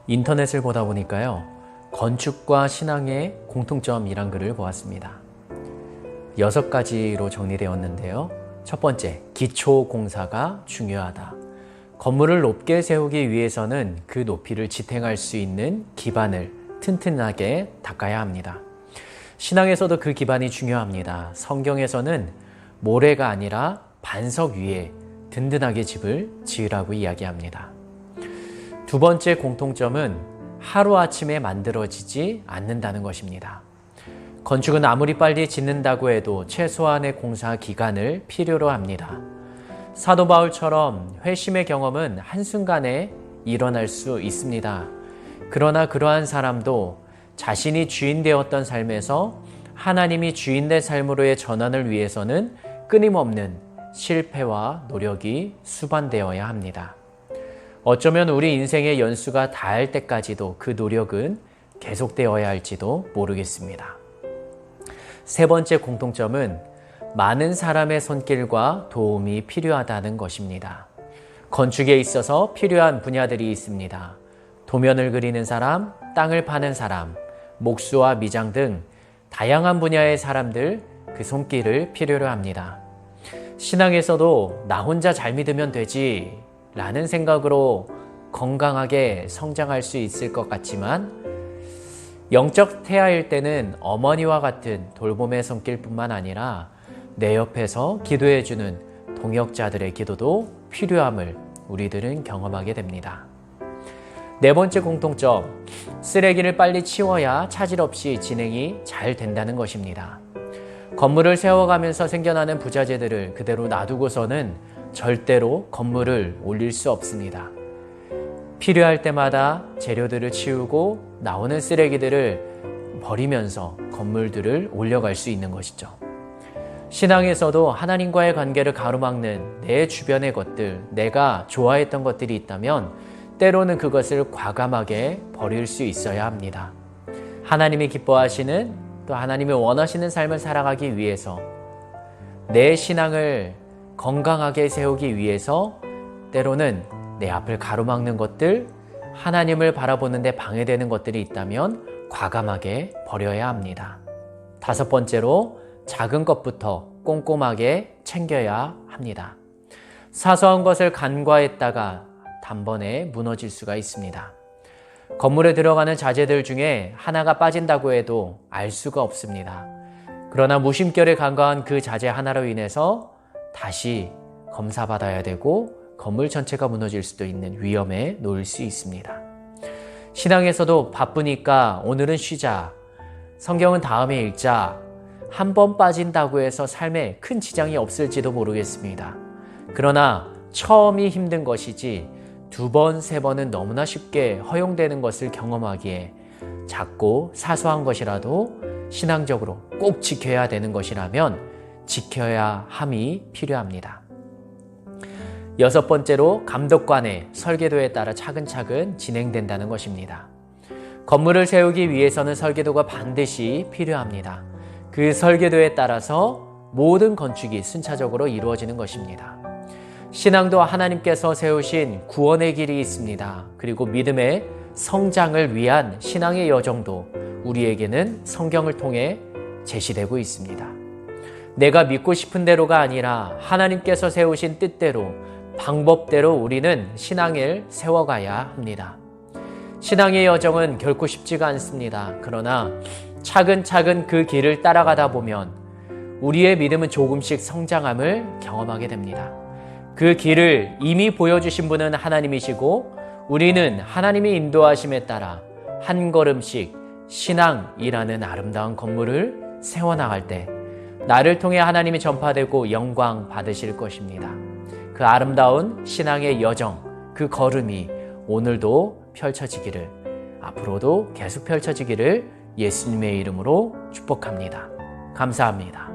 인터넷을 보다 보니까요, 건축과 신앙의 공통점이란 글을 보았습니다. 6가지로 정리되었는데요. 첫 번째, 기초 공사가 중요하다. 건물을 높게 세우기 위해서는 그 높이를 지탱할 수 있는 기반을 튼튼하게 닦아야 합니다. 신앙에서도 그 기반이 중요합니다. 성경에서는 모래가 아니라 반석 위에 든든하게 집을 지으라고 이야기합니다. 두 번째 공통점은 하루아침에 만들어지지 않는다는 것입니다. 건축은 아무리 빨리 짓는다고 해도 최소한의 공사 기간을 필요로 합니다. 사도 바울처럼 회심의 경험은 한순간에 일어날 수 있습니다. 그러나 그러한 사람도 자신이 주인 되었던 삶에서 하나님이 주인 된 삶으로의 전환을 위해서는 끊임없는 실패와 노력이 수반되어야 합니다. 어쩌면 우리 인생의 연수가 닿을 때까지도 그 노력은 계속되어야 할지도 모르겠습니다. 세 번째 공통점은 많은 사람의 손길과 도움이 필요하다는 것입니다. 건축에 있어서 필요한 분야들이 있습니다. 도면을 그리는 사람, 땅을 파는 사람, 목수와 미장 등 다양한 분야의 사람들, 그 손길을 필요로 합니다. 신앙에서도 나 혼자 잘 믿으면 되지 라는 생각으로 건강하게 성장할 수 있을 것 같지만 영적 태아일 때는 어머니와 같은 돌봄의 손길뿐만 아니라 내 옆에서 기도해주는 동역자들의 기도도 필요함을 우리들은 경험하게 됩니다. 네 번째 공통점, 쓰레기를 빨리 치워야 차질 없이 진행이 잘 된다는 것입니다. 건물을 세워가면서 생겨나는 부자재들을 그대로 놔두고서는 절대로 건물을 올릴 수 없습니다. 필요할 때마다 재료들을 치우고 나오는 쓰레기들을 버리면서 건물들을 올려갈 수 있는 것이죠. 신앙에서도 하나님과의 관계를 가로막는 내 주변의 것들, 내가 좋아했던 것들이 있다면 때로는 그것을 과감하게 버릴 수 있어야 합니다. 하나님이 기뻐하시는 또 하나님이 원하시는 삶을 살아가기 위해서 내 신앙을 건강하게 세우기 위해서 때로는 내 앞을 가로막는 것들, 하나님을 바라보는 데 방해되는 것들이 있다면 과감하게 버려야 합니다. 다섯 번째로 작은 것부터 꼼꼼하게 챙겨야 합니다. 사소한 것을 간과했다가 단번에 무너질 수가 있습니다. 건물에 들어가는 자재들 중에 하나가 빠진다고 해도 알 수가 없습니다. 그러나 무심결에 간과한 그 자재 하나로 인해서 다시 검사받아야 되고 건물 전체가 무너질 수도 있는 위험에 놓일 수 있습니다. 신앙에서도 바쁘니까 오늘은 쉬자, 성경은 다음에 읽자, 한 번 빠진다고 해서 삶에 큰 지장이 없을지도 모르겠습니다. 그러나 처음이 힘든 것이지 두 번, 세 번은 너무나 쉽게 허용되는 것을 경험하기에 작고 사소한 것이라도 신앙적으로 꼭 지켜야 되는 것이라면 지켜야 함이 필요합니다. 여섯 번째로 감독관의 설계도에 따라 차근차근 진행된다는 것입니다. 건물을 세우기 위해서는 설계도가 반드시 필요합니다. 그 설계도에 따라서 모든 건축이 순차적으로 이루어지는 것입니다. 신앙도 하나님께서 세우신 구원의 길이 있습니다. 그리고 믿음의 성장을 위한 신앙의 여정도 우리에게는 성경을 통해 제시되고 있습니다. 내가 믿고 싶은 대로가 아니라 하나님께서 세우신 뜻대로, 방법대로 우리는 신앙을 세워가야 합니다. 신앙의 여정은 결코 쉽지가 않습니다. 그러나 차근차근 그 길을 따라가다 보면 우리의 믿음은 조금씩 성장함을 경험하게 됩니다. 그 길을 이미 보여주신 분은 하나님이시고 우리는 하나님의 인도하심에 따라 한 걸음씩 신앙이라는 아름다운 건물을 세워나갈 때 나를 통해 하나님이 전파되고 영광 받으실 것입니다. 그 아름다운 신앙의 여정, 그 걸음이 오늘도 펼쳐지기를, 앞으로도 계속 펼쳐지기를 예수님의 이름으로 축복합니다. 감사합니다.